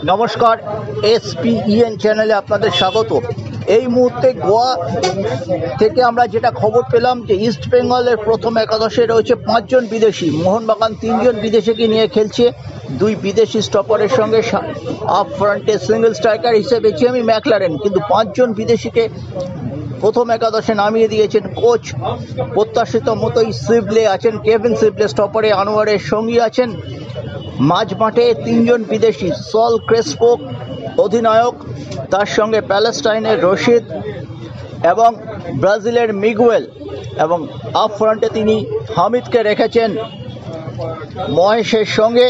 নমস্কার, এসপিইএন চ্যানেলে আপনাদের স্বাগত। এই মুহূর্তে গোয়া থেকে আমরা যেটা খবর পেলাম যে ইস্ট বেঙ্গলের প্রথম একাদশে রয়েছে 5 জন বিদেশি। মোহনবাগান 3 জন বিদেশিকে নিয়ে খেলছে। 2 বিদেশি স্টপারের সঙ্গে আপ ফ্রন্টে সিঙ্গেল স্ট্রাইকার হিসেবে জিমি ম্যাকলারেন, কিন্তু 5 জন বিদেশিকে প্রথম একাদশে নামিয়ে দিয়েছেন কোচ। প্রত্যাশিত মতোই সিবলে আছেন, কেভিন সিবলে স্টপারে, আনোয়ারের সঙ্গী আছেন। মাঝ মাঠে 3 জন বিদেশি, সল ক্রেসপো অধিনায়ক, তার সঙ্গে প্যালেস্টাইনের রশিদ এবং ব্রাজিলের মিগুয়েল, এবং আপ ফ্রন্টে তিনি হামিদকে রেখেছেন মহেশের সঙ্গে।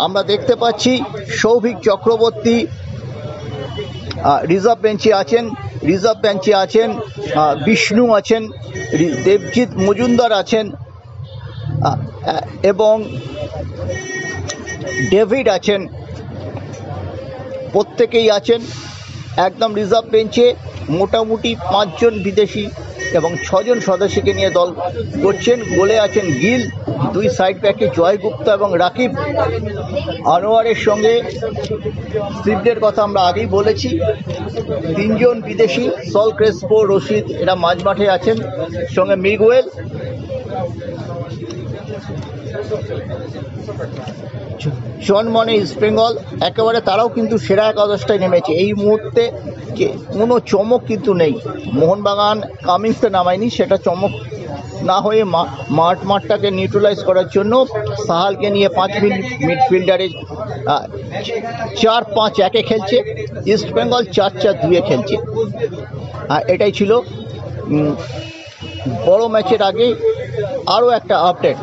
আমরা দেখতে পাচ্ছি সৌভিক চক্রবর্তী রিজার্ভ বেঞ্চে আছেন, বিষ্ণু আছেন, দেবজিৎ মজুমদার আছেন এবং ডেভিড আছেন। প্রত্যেকেই আছেন একদম রিজার্ভ বেঞ্চে। মোটামুটি 5 জন বিদেশি এবং 6 জন সদস্যকে নিয়ে দল করছেন। গোলে আছেন গিল, 2 সাইড ব্যাকে জয়গুপ্ত এবং রাকিব। আনোয়ারের সঙ্গে সিবলের কথা আমরা আগেই বলেছি। 3 জন বিদেশি, সল ক্রেসপো, রশিদ, এরা মাঝ মাঠে আছেন, সঙ্গে মিগুয়েল। জনমনে ইস্ট বেঙ্গল একেবারে তারাও কিন্তু সেরা একাদশটায় নেমেছে। এই মুহূর্তে কোনো চমক কিন্তু নেই। মোহনবাগান কামিন্সকে নামায়নি, সেটা চমক না হয়ে মাঠটাকে নিউট্রালাইজ করার জন্য সাহালকে নিয়ে 5 মিডফিল্ডারে 4-5-1-এ খেলছে। ইস্ট বেঙ্গল 4-4-2-এ খেলছে। এটাই ছিল বড় ম্যাচের আগে আরও একটা আপডেট।